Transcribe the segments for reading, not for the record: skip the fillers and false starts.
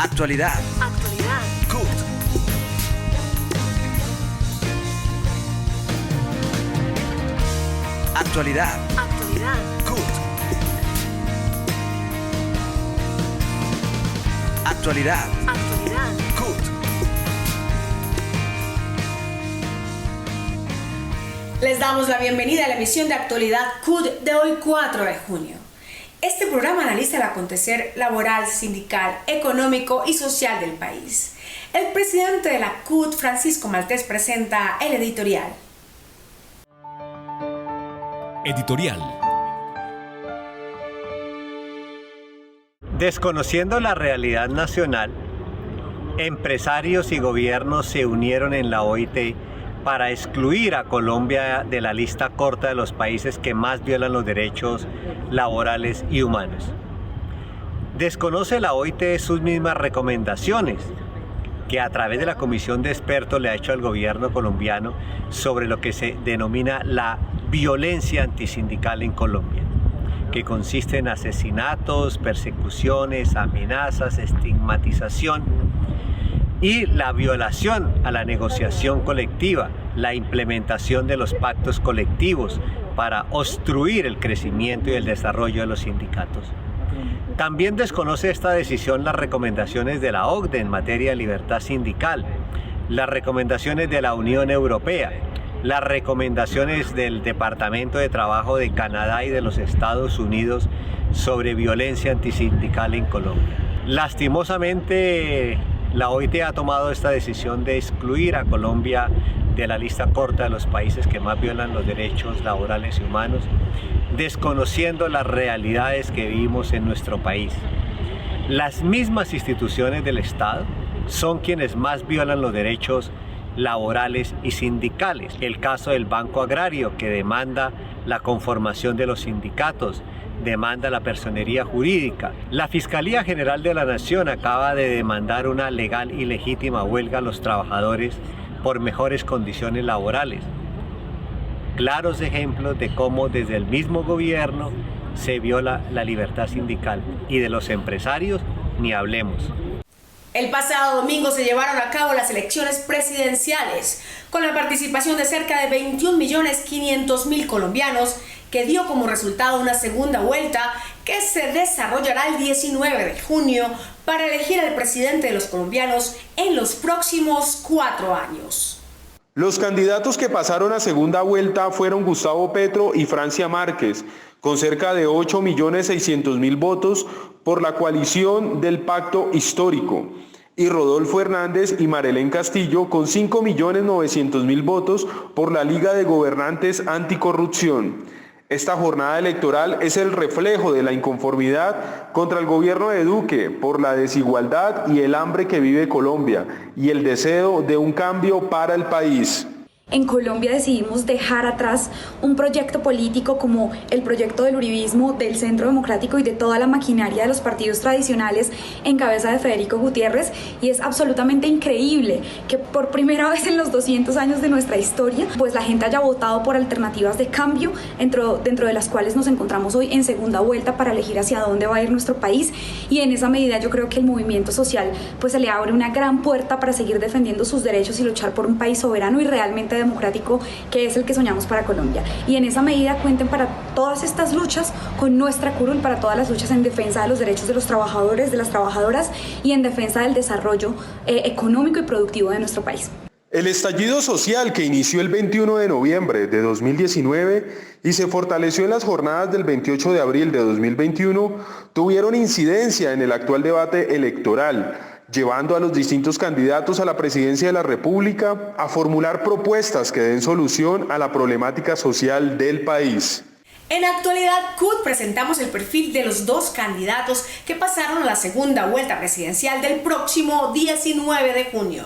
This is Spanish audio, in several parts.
Actualidad. CUT. Actualidad. CUT. Actualidad. CUT. Les damos la bienvenida a la emisión de Actualidad CUT de hoy 4 de junio. Este programa analiza el acontecer laboral, sindical, económico y social del país. El presidente de la CUT, Francisco Maltés, presenta el editorial. Editorial. Desconociendo la realidad nacional, empresarios y gobiernos se unieron en la OIT para excluir a Colombia de la lista corta de los países que más violan los derechos laborales y humanos. Desconoce la OIT sus mismas recomendaciones que a través de la comisión de expertos le ha hecho al gobierno colombiano sobre lo que se denomina la violencia antisindical en Colombia, que consiste en asesinatos, persecuciones, amenazas, estigmatización y la violación a la negociación colectiva, la implementación de los pactos colectivos para obstruir el crecimiento y el desarrollo de los sindicatos. También desconoce esta decisión las recomendaciones de la OCDE en materia de libertad sindical, las recomendaciones de la Unión Europea, las recomendaciones del Departamento de Trabajo de Canadá y de los Estados Unidos sobre violencia antisindical en Colombia. Lastimosamente, la OIT ha tomado esta decisión de excluir a Colombia de la lista corta de los países que más violan los derechos laborales y humanos, desconociendo las realidades que vivimos en nuestro país. Las mismas instituciones del Estado son quienes más violan los derechos laborales y sindicales. El caso del Banco Agrario, que demanda la conformación de los sindicatos, demanda la personería jurídica. La Fiscalía General de la Nación acaba de demandar una legal y legítima huelga a los trabajadores por mejores condiciones laborales. Claros ejemplos de cómo desde el mismo gobierno se viola la libertad sindical, y de los empresarios ni hablemos. El pasado domingo se llevaron a cabo las elecciones presidenciales con la participación de cerca de 21.500.000 colombianos, que dio como resultado una segunda vuelta que se desarrollará el 19 de junio para elegir al presidente de los colombianos en los próximos 4 años. Los candidatos que pasaron a segunda vuelta fueron Gustavo Petro y Francia Márquez, con cerca de 8.600.000 votos por la coalición del Pacto Histórico, y Rodolfo Hernández y Marelén Castillo con 5.900.000 votos por la Liga de Gobernantes Anticorrupción. Esta jornada electoral es el reflejo de la inconformidad contra el gobierno de Duque por la desigualdad y el hambre que vive Colombia y el deseo de un cambio para el país. En Colombia decidimos dejar atrás un proyecto político como el proyecto del uribismo, del Centro Democrático y de toda la maquinaria de los partidos tradicionales en cabeza de Federico Gutiérrez, y es absolutamente increíble que por primera vez en los 200 años de nuestra historia, pues la gente haya votado por alternativas de cambio, dentro de las cuales nos encontramos hoy en segunda vuelta para elegir hacia dónde va a ir nuestro país, y en esa medida yo creo que el movimiento social pues se le abre una gran puerta para seguir defendiendo sus derechos y luchar por un país soberano y realmente democrático, que es el que soñamos para Colombia. Y en esa medida cuenten para todas estas luchas con nuestra curul, para todas las luchas en defensa de los derechos de los trabajadores, de las trabajadoras y en defensa del desarrollo económico y productivo de nuestro país. El estallido social que inició el 21 de noviembre de 2019 y se fortaleció en las jornadas del 28 de abril de 2021 tuvieron incidencia en el actual debate electoral, llevando a los distintos candidatos a la presidencia de la República a formular propuestas que den solución a la problemática social del país. En Actualidad CUT presentamos el perfil de los dos candidatos que pasaron a la segunda vuelta presidencial del próximo 19 de junio.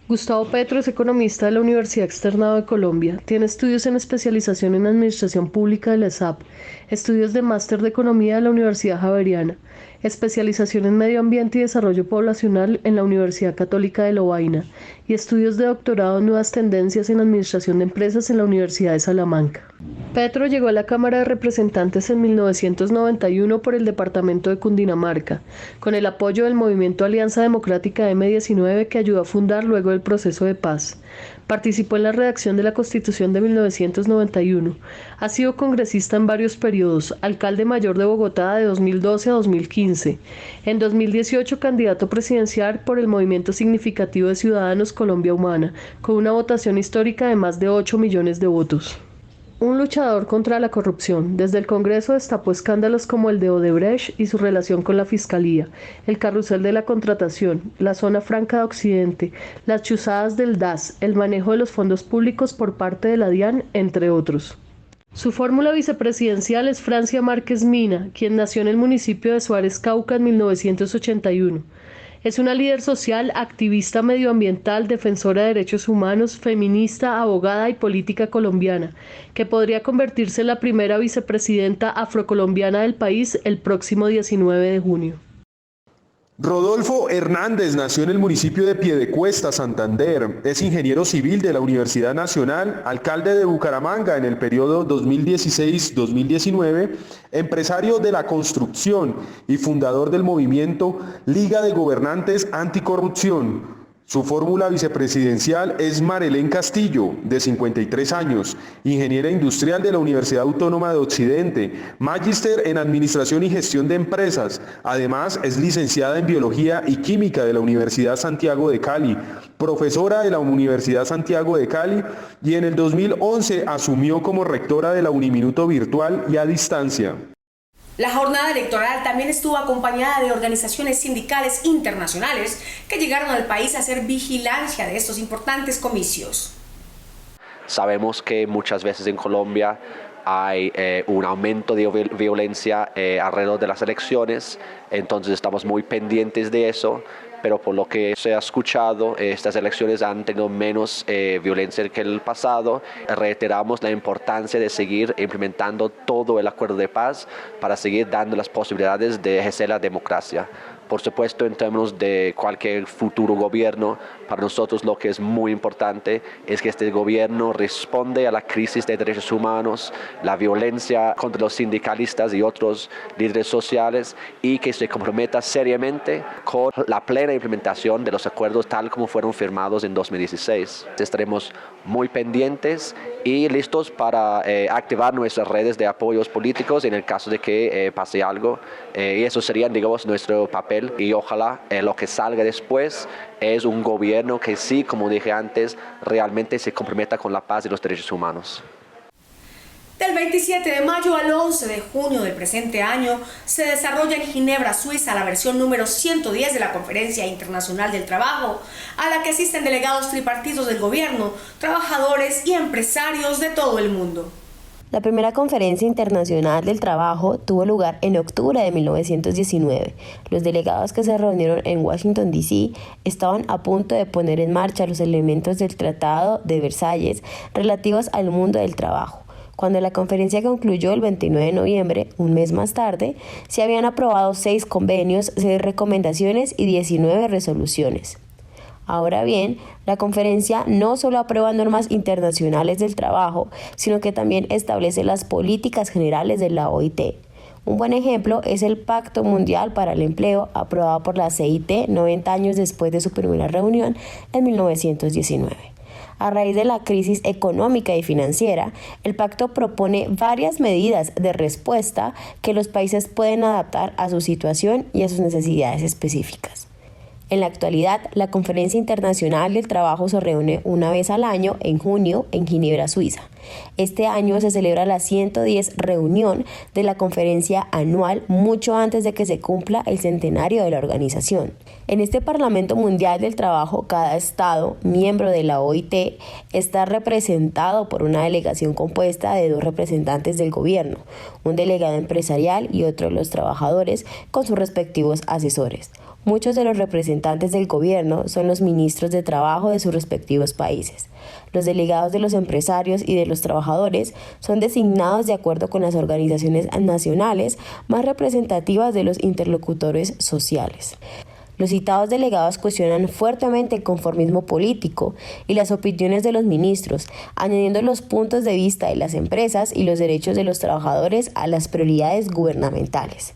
Gustavo Petro es economista de la Universidad Externado de Colombia. Tiene estudios en especialización en Administración Pública de la ESAP. estudios de máster de Economía de la Universidad Javeriana, especialización en Medio Ambiente y Desarrollo Poblacional en la Universidad Católica de Lovaina y estudios de doctorado en Nuevas Tendencias en Administración de Empresas en la Universidad de Salamanca. Petro llegó a la Cámara de Representantes en 1991 por el departamento de Cundinamarca, con el apoyo del movimiento Alianza Democrática M19 que ayudó a fundar luego del proceso de paz. Participó en la redacción de la Constitución de 1991. Ha sido congresista en varios periodos, alcalde mayor de Bogotá de 2012 a 2015. En 2018, candidato presidencial por el Movimiento Significativo de Ciudadanos Colombia Humana, con una votación histórica de más de 8 millones de votos. Un luchador contra la corrupción. Desde el Congreso destapó escándalos como el de Odebrecht y su relación con la Fiscalía, el carrusel de la contratación, la zona franca de Occidente, las chuzadas del DAS, el manejo de los fondos públicos por parte de la DIAN, entre otros. Su fórmula vicepresidencial es Francia Márquez Mina, quien nació en el municipio de Suárez, Cauca, en 1981. Es una líder social, activista medioambiental, defensora de derechos humanos, feminista, abogada y política colombiana, que podría convertirse en la primera vicepresidenta afrocolombiana del país el próximo 19 de junio. Rodolfo Hernández nació en el municipio de Piedecuesta, Santander. Es ingeniero civil de la Universidad Nacional, alcalde de Bucaramanga en el periodo 2016-2019, empresario de la construcción y fundador del movimiento Liga de Gobernantes Anticorrupción. Su fórmula vicepresidencial es Marelén Castillo, de 53 años, ingeniera industrial de la Universidad Autónoma de Occidente, magíster en Administración y Gestión de Empresas. Además, es licenciada en Biología y Química de la Universidad Santiago de Cali, profesora de la Universidad Santiago de Cali y en el 2011 asumió como rectora de la Uniminuto Virtual y a Distancia. La jornada electoral también estuvo acompañada de organizaciones sindicales internacionales que llegaron al país a hacer vigilancia de estos importantes comicios. Sabemos que muchas veces en Colombia hay un aumento de violencia alrededor de las elecciones, entonces estamos muy pendientes de eso, pero por lo que se ha escuchado, estas elecciones han tenido menos violencia que el pasado. Reiteramos la importancia de seguir implementando todo el acuerdo de paz para seguir dando las posibilidades de ejercer la democracia. Por supuesto, en términos de cualquier futuro gobierno, para nosotros lo que es muy importante es que este gobierno responde a la crisis de derechos humanos, la violencia contra los sindicalistas y otros líderes sociales y que se comprometa seriamente con la plena implementación de los acuerdos tal como fueron firmados en 2016. Estaremos muy pendientes y listos para activar nuestras redes de apoyos políticos en el caso de que pase algo. Y eso sería, digamos, nuestro papel. Y ojalá lo que salga después es un gobierno que sí, como dije antes, realmente se comprometa con la paz y los derechos humanos. Del 27 de mayo al 11 de junio del presente año se desarrolla en Ginebra, Suiza, la versión número 110 de la Conferencia Internacional del Trabajo, a la que asisten delegados tripartitos del gobierno, trabajadores y empresarios de todo el mundo. La primera Conferencia Internacional del Trabajo tuvo lugar en octubre de 1919. Los delegados que se reunieron en Washington, D.C. estaban a punto de poner en marcha los elementos del Tratado de Versalles relativos al mundo del trabajo. Cuando la conferencia concluyó el 29 de noviembre, un mes más tarde, se habían aprobado 6 convenios, 6 recomendaciones y 19 resoluciones. Ahora bien, la conferencia no solo aprueba normas internacionales del trabajo, sino que también establece las políticas generales de la OIT. Un buen ejemplo es el Pacto Mundial para el Empleo, aprobado por la CIT 90 años después de su primera reunión en 1919. A raíz de la crisis económica y financiera, el pacto propone varias medidas de respuesta que los países pueden adaptar a su situación y a sus necesidades específicas. En la actualidad, la Conferencia Internacional del Trabajo se reúne una vez al año, en junio, en Ginebra, Suiza. Este año se celebra la 110 reunión de la conferencia anual, mucho antes de que se cumpla el centenario de la organización. En este Parlamento Mundial del Trabajo, cada estado, miembro de la OIT, está representado por una delegación compuesta de 2 representantes del gobierno, un delegado empresarial y otro de los trabajadores, con sus respectivos asesores. Muchos de los representantes del gobierno son los ministros de trabajo de sus respectivos países. Los delegados de los empresarios y de los los trabajadores son designados de acuerdo con las organizaciones nacionales más representativas de los interlocutores sociales. Los citados delegados cuestionan fuertemente el conformismo político y las opiniones de los ministros, añadiendo los puntos de vista de las empresas y los derechos de los trabajadores a las prioridades gubernamentales.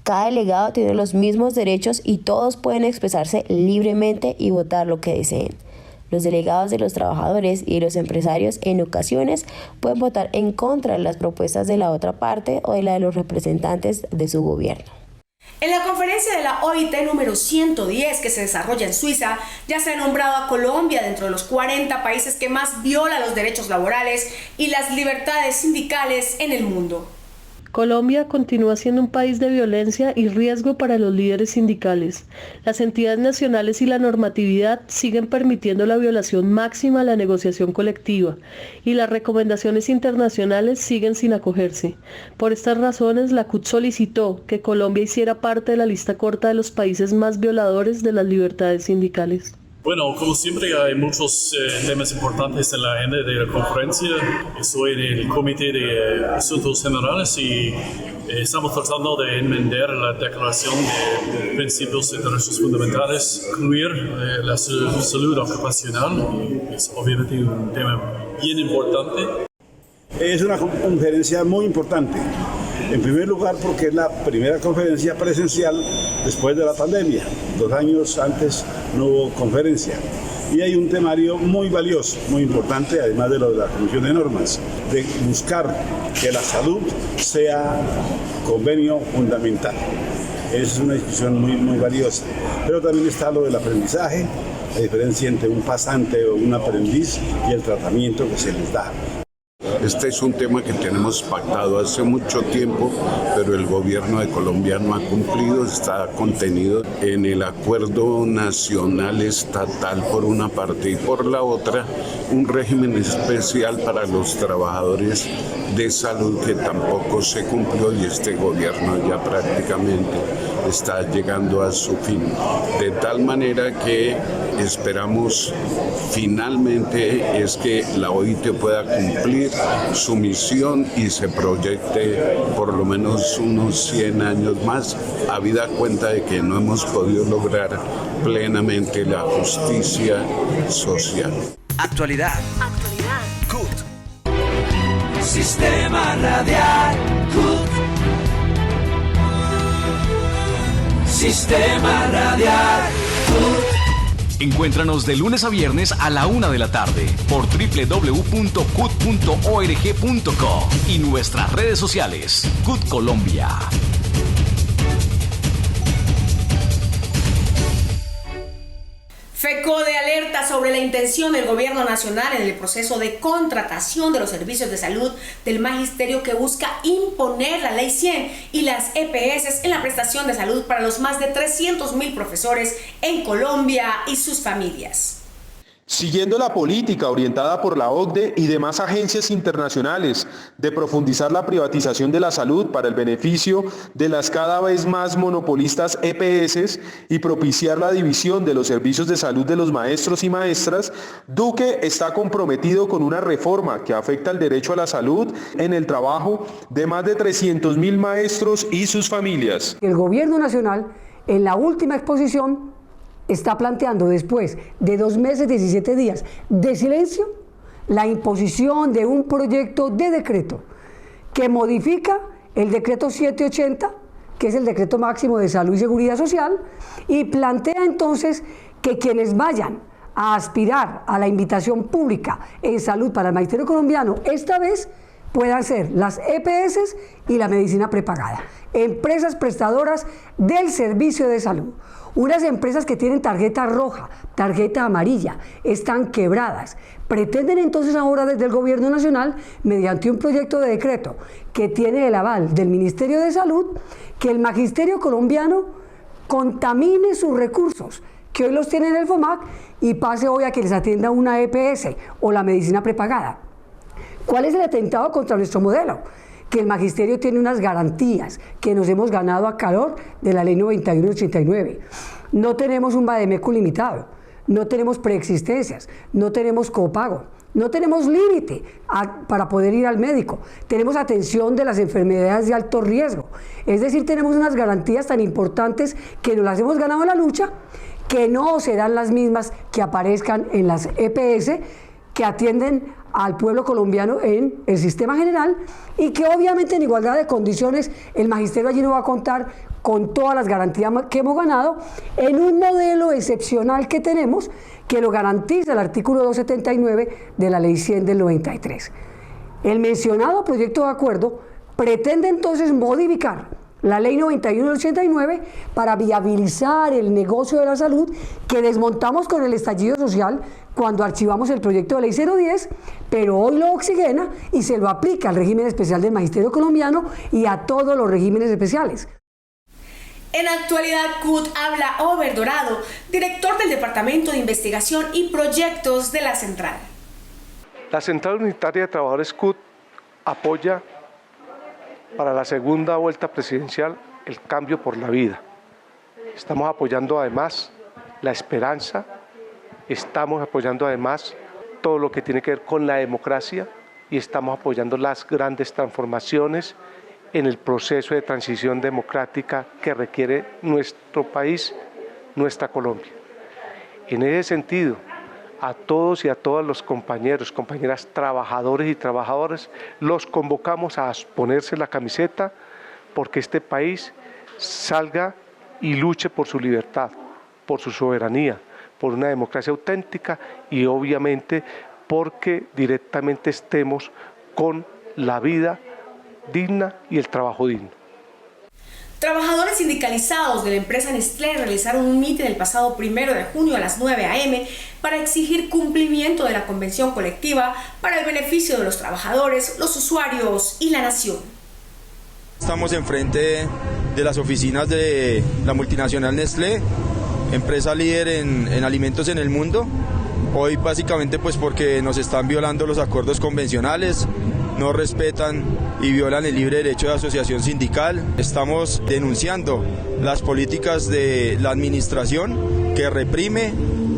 Cada delegado tiene los mismos derechos y todos pueden expresarse libremente y votar lo que deseen. Los delegados de los trabajadores y de los empresarios en ocasiones pueden votar en contra de las propuestas de la otra parte o de la de los representantes de su gobierno. En la conferencia de la OIT número 110 que se desarrolla en Suiza, ya se ha nombrado a Colombia dentro de los 40 países que más violan los derechos laborales y las libertades sindicales en el mundo. Colombia continúa siendo un país de violencia y riesgo para los líderes sindicales. Las entidades nacionales y la normatividad siguen permitiendo la violación máxima a la negociación colectiva y las recomendaciones internacionales siguen sin acogerse. Por estas razones, la CUT solicitó que Colombia hiciera parte de la lista corta de los países más violadores de las libertades sindicales. Bueno, como siempre hay muchos temas importantes en la agenda de la conferencia. Estoy en el Comité de Asuntos Generales y estamos tratando de enmendar la Declaración de Principios de Derechos Fundamentales, incluir la salud ocupacional. Es obviamente un tema bien importante. Es una conferencia muy importante. En primer lugar, porque es la primera conferencia presencial después de la pandemia. 2 años antes no hubo conferencia. Y hay un temario muy valioso, muy importante, además de lo de la Comisión de Normas, de buscar que la salud sea convenio fundamental. Es una discusión muy valiosa. Pero también está lo del aprendizaje, la diferencia entre un pasante o un aprendiz y el tratamiento que se les da. Este es un tema que tenemos pactado hace mucho tiempo, pero el gobierno de Colombia no ha cumplido, está contenido en el acuerdo nacional estatal por una parte y por la otra un régimen especial para los trabajadores de salud que tampoco se cumplió y este gobierno ya prácticamente está llegando a su fin. De tal manera que esperamos finalmente es que la OIT pueda cumplir su misión y se proyecte por lo menos unos 100 años más, habida cuenta de que no hemos podido lograr plenamente la justicia social. Actualidad. CUT. Sistema Radial CUT. Sistema Radial CUT. Encuéntranos de lunes a viernes a la 1 de la tarde por www.cut.org.co y nuestras redes sociales. CUT Colombia. FECODE alerta sobre la intención del gobierno nacional en el proceso de contratación de los servicios de salud del magisterio que busca imponer la Ley 100 y las EPS en la prestación de salud para los más de 300.000 profesores en Colombia y sus familias. Siguiendo la política orientada por la OCDE y demás agencias internacionales de profundizar la privatización de la salud para el beneficio de las cada vez más monopolistas EPS y propiciar la división de los servicios de salud de los maestros y maestras, Duque está comprometido con una reforma que afecta el derecho a la salud en el trabajo de más de 300.000 maestros y sus familias. El gobierno nacional, en la última exposición, está planteando después de 2 meses, 17 días de silencio, la imposición de un proyecto de decreto que modifica el decreto 780, que es el decreto máximo de salud y seguridad social, y plantea entonces que quienes vayan a aspirar a la invitación pública en salud para el magisterio colombiano, esta vez puedan ser las EPS y la medicina prepagada, empresas prestadoras del servicio de salud. Unas empresas que tienen tarjeta roja, tarjeta amarilla, están quebradas. Pretenden entonces ahora desde el gobierno nacional, mediante un proyecto de decreto que tiene el aval del Ministerio de Salud, que el magisterio colombiano contamine sus recursos, que hoy los tiene en el FOMAC, y pase hoy a que les atienda una EPS o la medicina prepagada. ¿Cuál es el atentado contra nuestro modelo? Que el magisterio tiene unas garantías que nos hemos ganado a calor de la ley 9189. No tenemos un vademécum limitado, no tenemos preexistencias, no tenemos copago, no tenemos límite para poder ir al médico, tenemos atención de las enfermedades de alto riesgo, es decir, tenemos unas garantías tan importantes que nos las hemos ganado en la lucha, que no serán las mismas que aparezcan en las EPS, que atienden al pueblo colombiano en el sistema general y que obviamente en igualdad de condiciones el magisterio allí no va a contar con todas las garantías que hemos ganado en un modelo excepcional que tenemos que lo garantiza el artículo 279 de la Ley 100 del 93. El mencionado proyecto de acuerdo pretende entonces modificar la Ley 91 del 89 para viabilizar el negocio de la salud que desmontamos con el estallido social cuando archivamos el proyecto de Ley 010, pero hoy lo oxigena y se lo aplica al régimen especial del Magisterio colombiano y a todos los regímenes especiales. En la actualidad, CUT habla Over Dorado, director del Departamento de Investigación y Proyectos de la Central. La Central Unitaria de Trabajadores CUT apoya para la segunda vuelta presidencial el cambio por la vida. Estamos apoyando además la esperanza, estamos apoyando además todo lo que tiene que ver con la democracia y estamos apoyando las grandes transformaciones en el proceso de transición democrática que requiere nuestro país, nuestra Colombia. En ese sentido, a todos y a todas los compañeros, compañeras, trabajadores y trabajadoras, los convocamos a ponerse la camiseta porque este país salga y luche por su libertad, por su soberanía, por una democracia auténtica y obviamente porque directamente estemos con la vida digna y el trabajo digno. Trabajadores sindicalizados de la empresa Nestlé realizaron un mitin el pasado 1 de junio a las 9 a.m. para exigir cumplimiento de la convención colectiva para el beneficio de los trabajadores, los usuarios y la nación. Estamos enfrente de las oficinas de la multinacional Nestlé, empresa líder en alimentos en el mundo. Hoy básicamente pues porque nos están violando los acuerdos convencionales, no respetan y violan el libre derecho de asociación sindical. Estamos denunciando las políticas de la administración que reprime,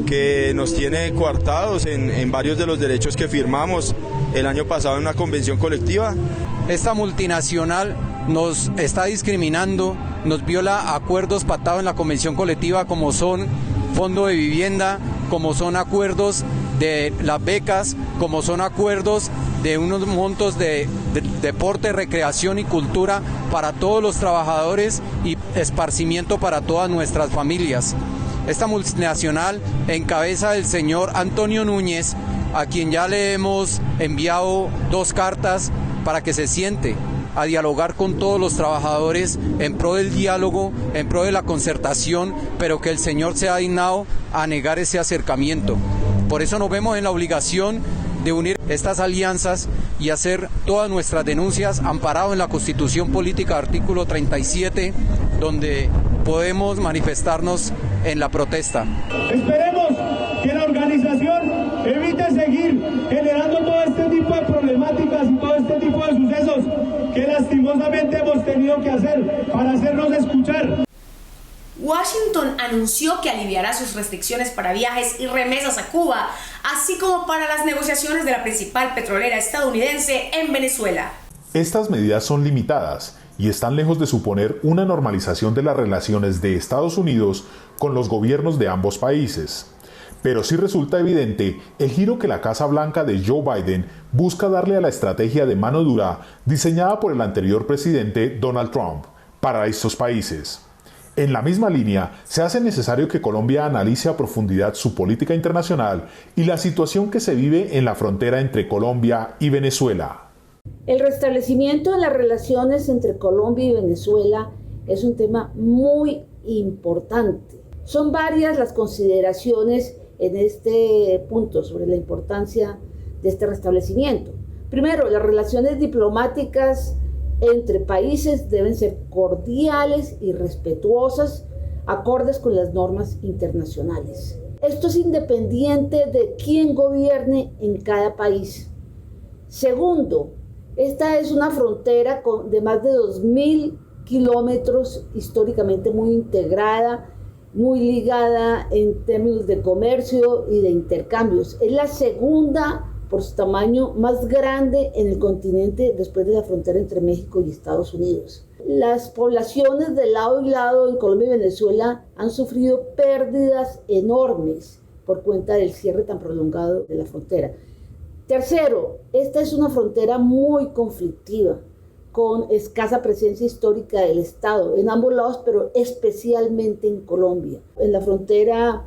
que nos tiene coartados en varios de los derechos que firmamos el año pasado en una convención colectiva. Esta multinacional nos está discriminando, nos viola acuerdos pactados en la convención colectiva como son fondo de vivienda, como son acuerdos de las becas, como son acuerdos de unos montos de deporte, recreación y cultura para todos los trabajadores y esparcimiento para todas nuestras familias. Esta multinacional encabeza el señor Antonio Núñez, a quien ya le hemos enviado 2 cartas para que se siente a dialogar con todos los trabajadores en pro del diálogo, en pro de la concertación, pero que el señor se ha dignado a negar ese acercamiento. Por eso nos vemos en la obligación de unir estas alianzas y hacer todas nuestras denuncias amparado en la Constitución Política, artículo 37, donde podemos manifestarnos en la protesta. Esperemos que la organización evite seguir generando todo este tipo de problemáticas y todo este tipo de sucesos que lastimosamente hemos tenido que hacer para hacernos escuchar. Washington anunció que aliviará sus restricciones para viajes y remesas a Cuba, así como para las negociaciones de la principal petrolera estadounidense en Venezuela. Estas medidas son limitadas y están lejos de suponer una normalización de las relaciones de Estados Unidos con los gobiernos de ambos países. Pero sí resulta evidente el giro que la Casa Blanca de Joe Biden busca darle a la estrategia de mano dura diseñada por el anterior presidente Donald Trump para estos países. En la misma línea, se hace necesario que Colombia analice a profundidad su política internacional y la situación que se vive en la frontera entre Colombia y Venezuela. El restablecimiento de las relaciones entre Colombia y Venezuela es un tema muy importante. Son varias las consideraciones en este punto sobre la importancia de este restablecimiento. Primero, las relaciones diplomáticas entre países deben ser cordiales y respetuosas, acordes con las normas internacionales. Esto es independiente de quién gobierne en cada país. Segundo, esta es una frontera de más de 2.000 kilómetros, históricamente muy integrada muy ligada en términos de comercio y de intercambios. Es la segunda por su tamaño más grande en el continente después de la frontera entre México y Estados Unidos. Las poblaciones de lado y lado en Colombia y Venezuela han sufrido pérdidas enormes por cuenta del cierre tan prolongado de la frontera. Tercero, esta es una frontera muy conflictiva, con escasa presencia histórica del Estado en ambos lados, pero especialmente en Colombia. En la frontera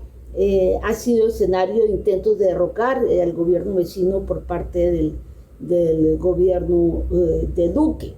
ha sido escenario de intentos de derrocar al gobierno vecino por parte del gobierno de Duque.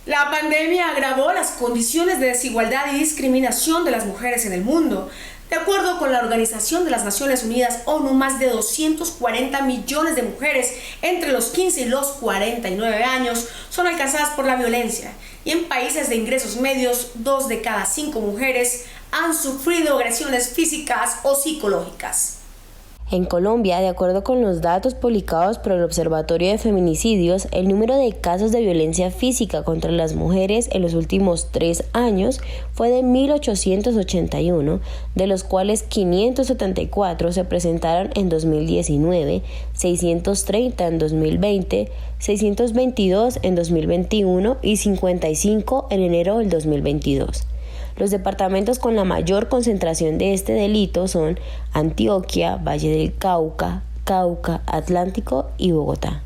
La pandemia agravó las condiciones de desigualdad y discriminación de las mujeres en el mundo. De acuerdo con la Organización de las Naciones Unidas, ONU, más de 240 millones de mujeres entre los 15 y los 49 años son alcanzadas por la violencia. Y en países de ingresos medios, 2 de cada 5 mujeres han sufrido agresiones físicas o psicológicas. En Colombia, de acuerdo con los datos publicados por el Observatorio de Feminicidios, el número de casos de violencia física contra las mujeres en los últimos 3 años fue de 1.881, de los cuales 574 se presentaron en 2019, 630 en 2020, 622 en 2021 y 55 en enero del 2022. Los departamentos con la mayor concentración de este delito son Antioquia, Valle del Cauca, Atlántico y Bogotá.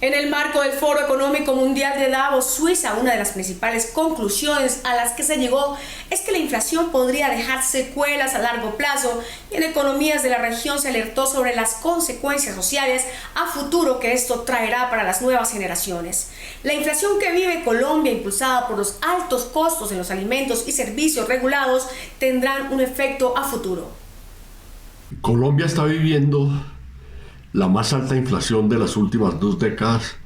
En el marco del Foro Económico Mundial de Davos, Suiza, una de las principales conclusiones a las que se llegó es que la inflación podría dejar secuelas a largo plazo, y en economías de la región se alertó sobre las consecuencias sociales a futuro que esto traerá para las nuevas generaciones. La inflación que vive Colombia, impulsada por los altos costos en los alimentos y servicios regulados, tendrán un efecto a futuro. Colombia está viviendo la más alta inflación de las últimas 2 décadas,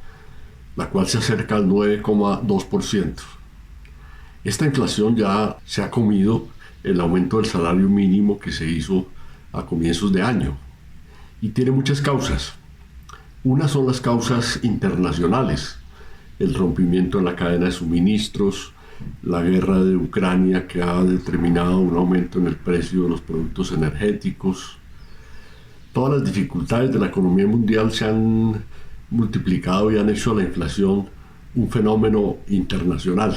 la cual se acerca al 9,2%. Esta inflación ya se ha comido el aumento del salario mínimo que se hizo a comienzos de año y tiene muchas causas. Unas son las causas internacionales, el rompimiento en la cadena de suministros, la guerra de Ucrania que ha determinado un aumento en el precio de los productos energéticos. Todas las dificultades de la economía mundial se han multiplicado y han hecho a la inflación un fenómeno internacional.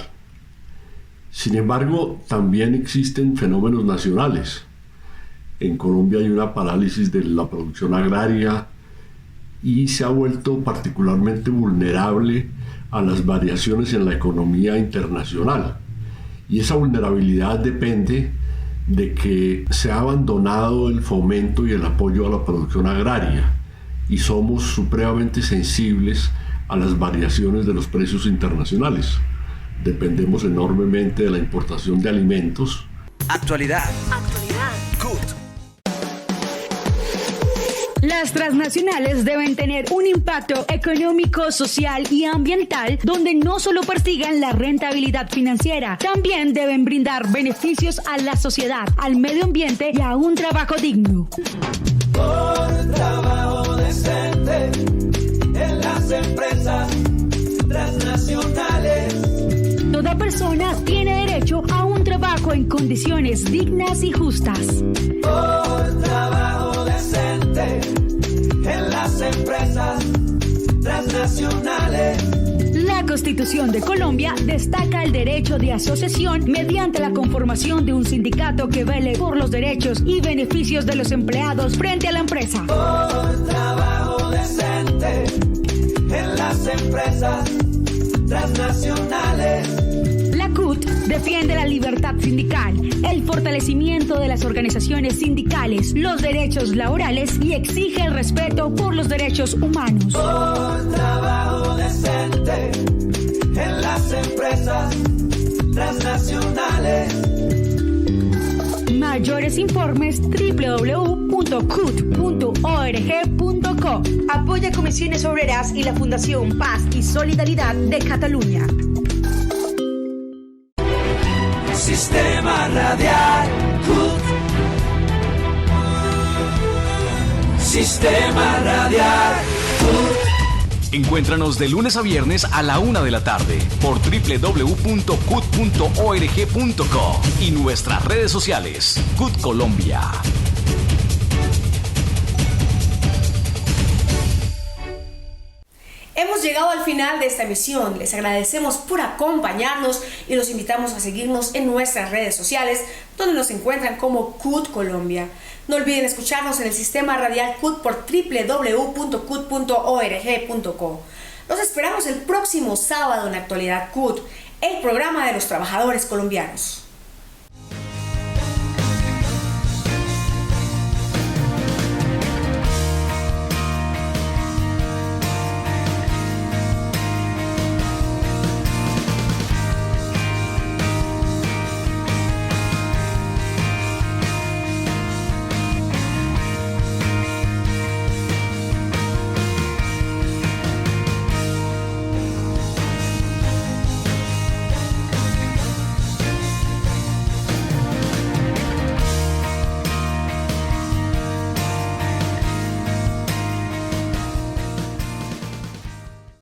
Sin embargo, también existen fenómenos nacionales. En Colombia hay una parálisis de la producción agraria y se ha vuelto particularmente vulnerable a las variaciones en la economía internacional. Y esa vulnerabilidad depende de que se ha abandonado el fomento y el apoyo a la producción agraria y somos supremamente sensibles a las variaciones de los precios internacionales. Dependemos enormemente de la importación de alimentos. Actualidad. CUT. Las transnacionales deben tener un impacto económico, social y ambiental donde no solo persigan la rentabilidad financiera, también deben brindar beneficios a la sociedad, al medio ambiente y a un trabajo digno. Por trabajo decente en las empresas transnacionales. Toda persona tiene derecho a un trabajo en condiciones dignas y justas. Por trabajo decente en las empresas transnacionales. La Constitución de Colombia destaca el derecho de asociación mediante la conformación de un sindicato que vele por los derechos y beneficios de los empleados frente a la empresa. Por trabajo decente en las empresas transnacionales. La CUT defiende la libertad sindical, el fortalecimiento de las organizaciones sindicales, los derechos laborales y exige el respeto por los derechos humanos. Por trabajo decente en las empresas transnacionales. Mayores informes www.cut.org.co. Apoya Comisiones Obreras y la Fundación Paz y Solidaridad de Cataluña. Sistema Radial CUT. Sistema Radial CUT. Encuéntranos de lunes a viernes a la 1 de la tarde por www.cut.org.co y nuestras redes sociales, CUT Colombia. Hemos llegado al final de esta emisión. Les agradecemos por acompañarnos y los invitamos a seguirnos en nuestras redes sociales, donde nos encuentran como CUT Colombia. No olviden escucharnos en el sistema radial CUT por www.cut.org.co. Los esperamos el próximo sábado en Actualidad CUT, el programa de los trabajadores colombianos.